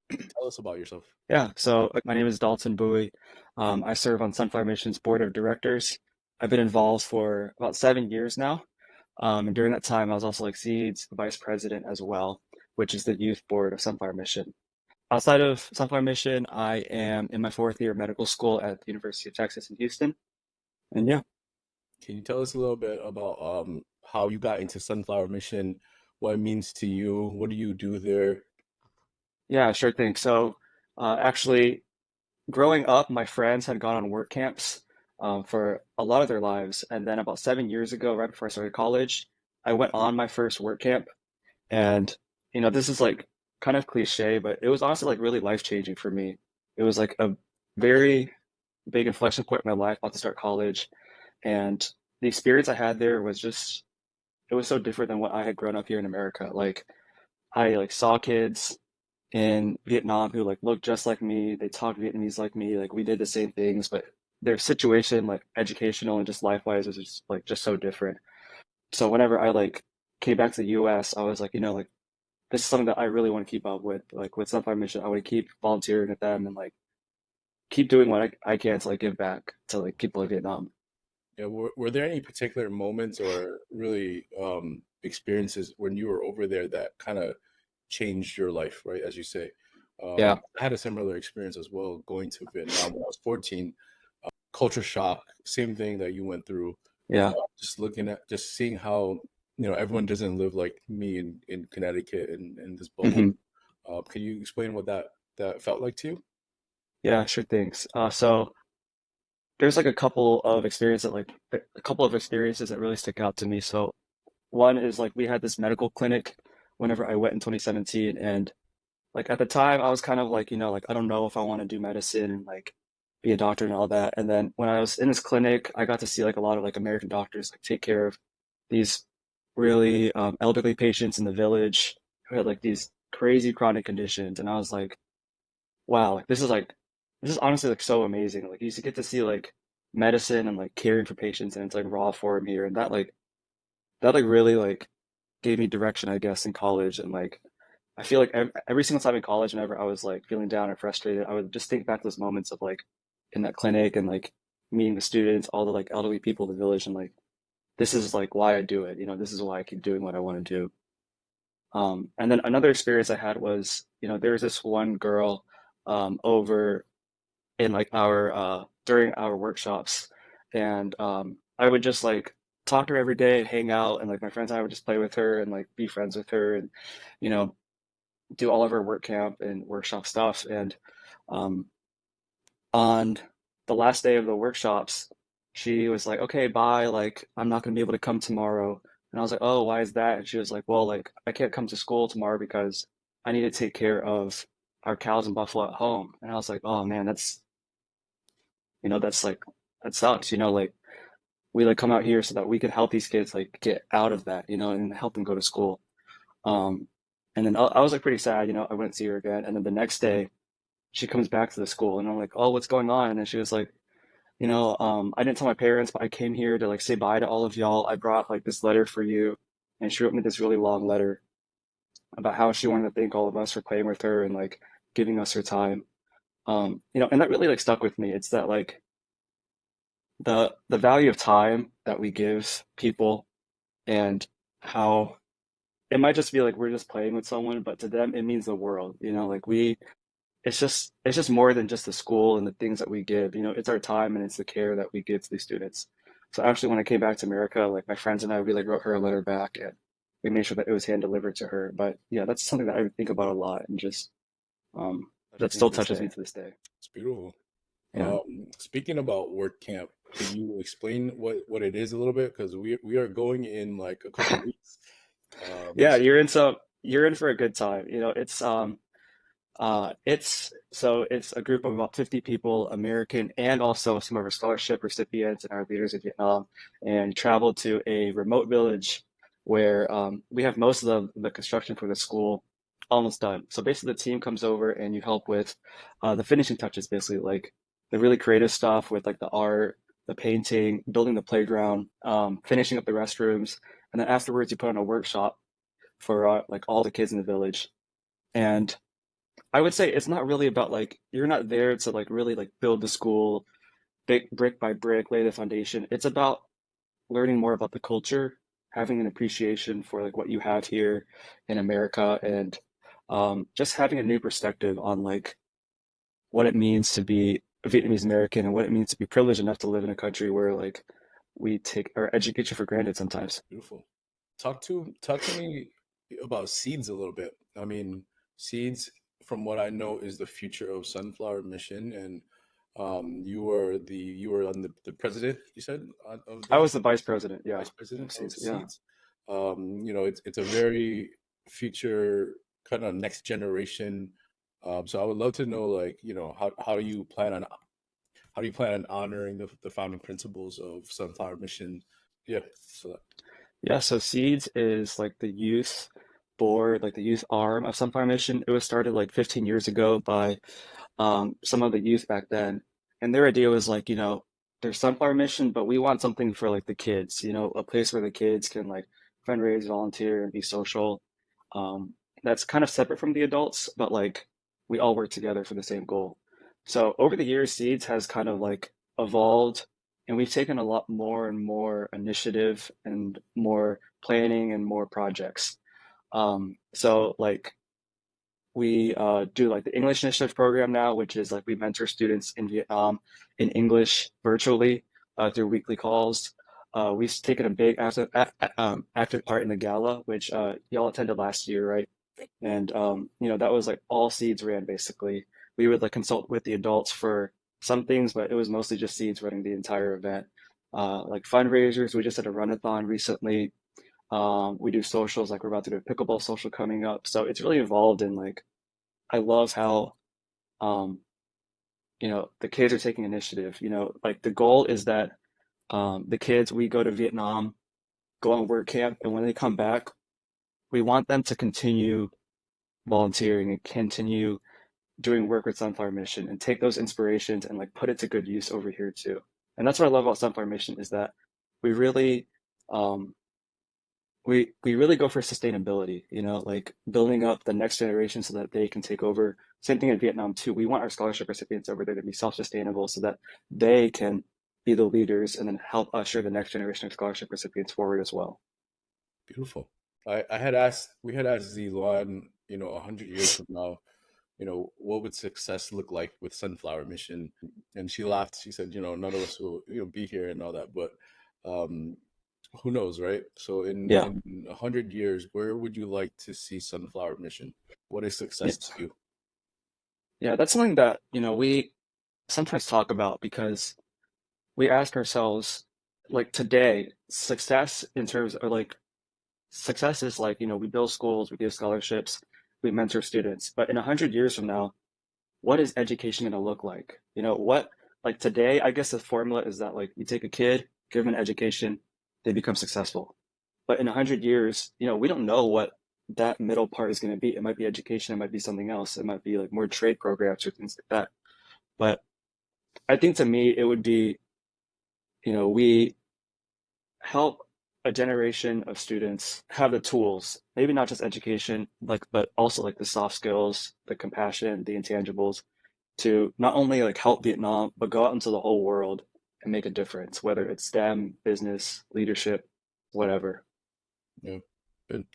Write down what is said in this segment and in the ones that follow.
Tell us about yourself. Yeah, so my name is Dalton Bui. I serve on Sunflower Mission's board of directors. I've been involved for about 7 years now. And during that time, I was also like Seeds vice president as well, which is the youth board of Sunflower Mission. Outside of Sunflower Mission, I am in my fourth year of medical school at the University of Texas in Houston. And yeah, Can you tell us a little bit about how you got into Sunflower Mission, what it means to you, what do you do there? yeah, sure thing. So actually, growing up, my friends had gone on work camps for a lot of their lives. And then about 7 years ago, right before I started college, I went on my first work camp. And, this is like kind of cliche, but it was honestly like really life-changing for me. It was like a very big inflection point in my life, about to start college. And the experience I had there was just, it was so different than what I had grown up here in America. Like, I like saw kids in Vietnam who like looked just like me. They talked Vietnamese like me. Like we did the same things, but their situation, like educational and just life wise, was just so different. So whenever I like came back to the US, I was like, like this is something that I really want to keep up with. Like with Sunflower Mission, I want to keep volunteering with them and like keep doing what I can to like give back to like people in Vietnam. Yeah, were there any particular moments or really experiences when you were over there that kind of changed your life, right? As you say. Yeah, I had a similar experience as well going to Vietnam when I was 14. Culture shock, same thing that you went through. yeah. Just looking at, just seeing how, everyone doesn't live like me in Connecticut in this bubble. Hmm. Can you explain what that felt like to you? Yeah, sure things. So there's like a couple of experiences that really stick out to me. So one is like we had this medical clinic whenever I went in 2017, and like at the time I was kind of like, like I don't know if I want to do medicine and like be a doctor and all that. And then when I was in this clinic, I got to see like a lot of like American doctors like take care of these really elderly patients in the village who had like these crazy chronic conditions. And I was like, wow, this is honestly like so amazing. Like you used to get to see like medicine and like caring for patients and it's like raw form here. And that like really like gave me direction, I guess, in college. And like I feel like every single time in college, whenever I was like feeling down or frustrated, I would just think back to those moments of like in that clinic and like meeting the students, all the like elderly people in the village, and like this is like why I do it. This is why I keep doing what I want to do. And then another experience I had was, there was this one girl over in like our during our workshops, and I would just like talk to her every day and hang out, and like my friends and I would just play with her and like be friends with her, and you know do all of our work camp and workshop stuff. And um, on the last day of the workshops, she was like, "Okay, bye. Like, I'm not gonna be able to come tomorrow." And I was like, "Oh, why is that?" And she was like, "Well, like, I can't come to school tomorrow because I need to take care of our cows and buffalo at home." And I was like, "Oh man, that's like that sucks. Like we like come out here so that we can help these kids like get out of that, and help them go to school." Um, and then I was like pretty sad. I wouldn't see her again. And then the next day, she comes back to the school, and I'm like, "Oh, what's going on?" And she was like, I didn't tell my parents, but I came here to like say bye to all of y'all. I brought like this letter for you." And she wrote me this really long letter about how she wanted to thank all of us for playing with her and like giving us her time. And that really like stuck with me. It's that like the value of time that we give people, and how it might just be like we're just playing with someone, but to them it means the world. Like it's just more than just the school and the things that we give. It's our time and it's the care that we give to these students. So actually, when I came back to America, like my friends and I, we like wrote her a letter back, and we made sure that it was hand delivered to her. But yeah, that's something that I think about a lot, and just Touches that you to still this touches day. me to this day. It's beautiful. Yeah. Speaking about work camp, can you explain what it is a little bit? Because we are going in like a couple weeks. Yeah, So you're in for a good time. It's a group of about 50 people, American and also some of our scholarship recipients and our leaders in Vietnam, and traveled to a remote village where we have most of the construction for the school almost done. So basically, the team comes over and you help with the finishing touches, basically like the really creative stuff with like the art, the painting, building the playground, finishing up the restrooms, and then afterwards you put on a workshop for like all the kids in the village. And I would say it's not really about like you're not there to like really like build the school big brick by brick, lay the foundation. It's about learning more about the culture, having an appreciation for like what you have here in America, and just having a new perspective on like what it means to be a Vietnamese American and what it means to be privileged enough to live in a country where like we take our education for granted sometimes. Beautiful. Talk to me about seeds a little bit. I mean, seeds, from what I know, is the future of Sunflower Mission, and you were on the president, you said, of I the was the vice president, yeah, vice president of of Caesar, yeah. seeds. It's a very future kind of next generation. So I would love to know, like, how do you plan on honoring the founding principles of Sunflower Mission? Yeah, so Yeah, so Seeds is like the youth board, like the youth arm of Sunflower Mission. It was started like 15 years ago by some of the youth back then. And their idea was like, there's Sunflower Mission, but we want something for like the kids, a place where the kids can like fundraise, volunteer, and be social. That's kind of separate from the adults, but like we all work together for the same goal. So over the years, Seeds has kind of like evolved, and we've taken a lot more and more initiative and more planning and more projects. So like we do like the English Initiative program now, which is like we mentor students in Vietnam in English virtually through weekly calls. We've taken a big active part in the gala, which y'all attended last year, right? And that was like all Seeds ran basically. We would like consult with the adults for some things, but it was mostly just Seeds running the entire event. Like fundraisers, we just had a run-a-thon recently. We do socials, like we're about to do a pickleball social coming up. So it's really involved in like I love how um, the kids are taking initiative. Like the goal is that the kids we go to Vietnam, go on work camp, and when they come back, we want them to continue volunteering and continue doing work with Sunflower Mission and take those inspirations and like put it to good use over here too. And that's what I love about Sunflower Mission is that we really um, we really go for sustainability, like building up the next generation so that they can take over. Same thing in Vietnam too. We want our scholarship recipients over there to be self-sustainable so that they can be the leaders and then help usher the next generation of scholarship recipients forward as well. beautiful. We had asked Zilan, 100 years from now, what would success look like with Sunflower Mission? And she laughed. She said, none of us will, be here and all that, but um, who knows, right? So Yeah. in 100 years, where would you like to see Sunflower Mission? What is Yeah. success to you? Yeah, that's something that, we sometimes talk about because we ask ourselves, like today, success in terms of like success is like, we build schools, we give scholarships, we mentor students. But in 100 years from now, what is education going to look like? Like today, I guess the formula is that like you take a kid, give them an education, they become successful. But in 100 years, we don't know what that middle part is going to be. It might be education, it might be something else, it might be like more trade programs or things like that. But I think to me, it would be, we help a generation of students have the tools, maybe not just education, like, but also like the soft skills, the compassion, the intangibles to not only like help Vietnam, but go out into the whole world and make a difference, whether it's STEM, business, leadership, whatever. Yeah. Good.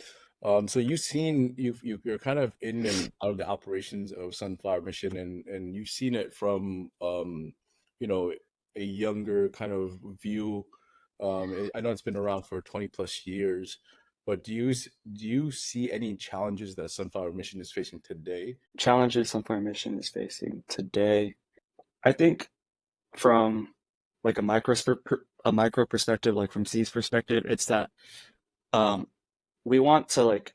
So you're kind of in and out of the operations of Sunflower Mission, and you've seen it from you know a younger kind of view. I know it's been around for 20 plus years, but do you see any challenges that Sunflower Mission is facing today? Challenges Sunflower Mission is facing today. I think from like a micro perspective, like from C's perspective, it's that um, we want to like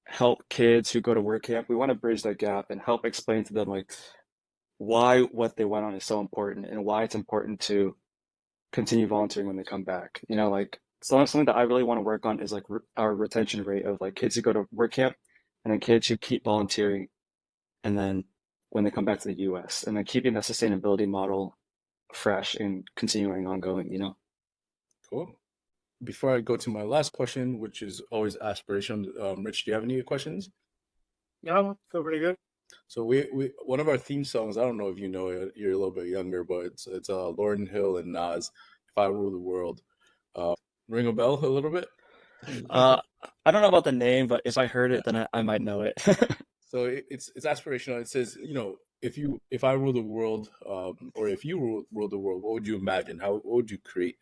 help kids who go to work camp. We want to bridge that gap and help explain to them like why what they went on is so important and why it's important to continue volunteering when they come back. Like something that I really want to work on is like our retention rate of like kids who go to work camp and then kids who keep volunteering and then when they come back to the US and then keeping that sustainability model fresh and continuing ongoing. Cool. Before I go to my last question, which is always aspirational, Rich, do you have any questions? No, feel pretty good. So we one of our theme songs. I don't know if you know it. You're a little bit younger, but it's Lauryn Hill and Nas. If I Rule the World. Ring a bell a little bit. Uh, I don't know about the name, but if I heard it, then I might know it. So it's aspirational. It says, if I rule the world, or if you rule the world, what would you imagine? What would you create?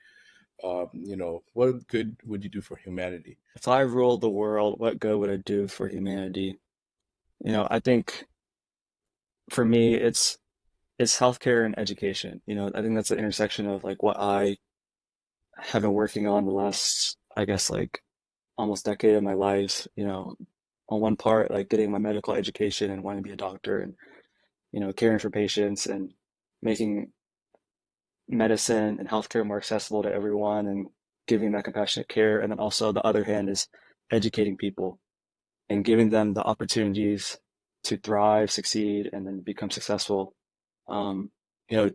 What good would you do for humanity? If I ruled the world, what good would it do for humanity? I think for me, it's healthcare and education. I think that's the intersection of like what I have been working on the last, I guess, like almost decade of my life. On one part, like getting my medical education and wanting to be a doctor and, caring for patients and making medicine and healthcare more accessible to everyone and giving that compassionate care. And then also the other hand is educating people and giving them the opportunities to thrive, succeed, and then become successful. Um, you know,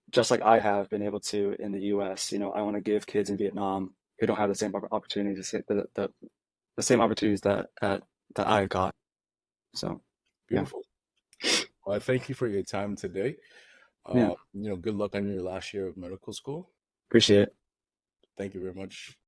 just like I have been able to in the US, I want to give kids in Vietnam who don't have the same opportunities, the same opportunities that I got. So, yeah, Beautiful. Well, I thank you for your time today. yeah, Good luck on your last year of medical school. appreciate it. Thank you very much.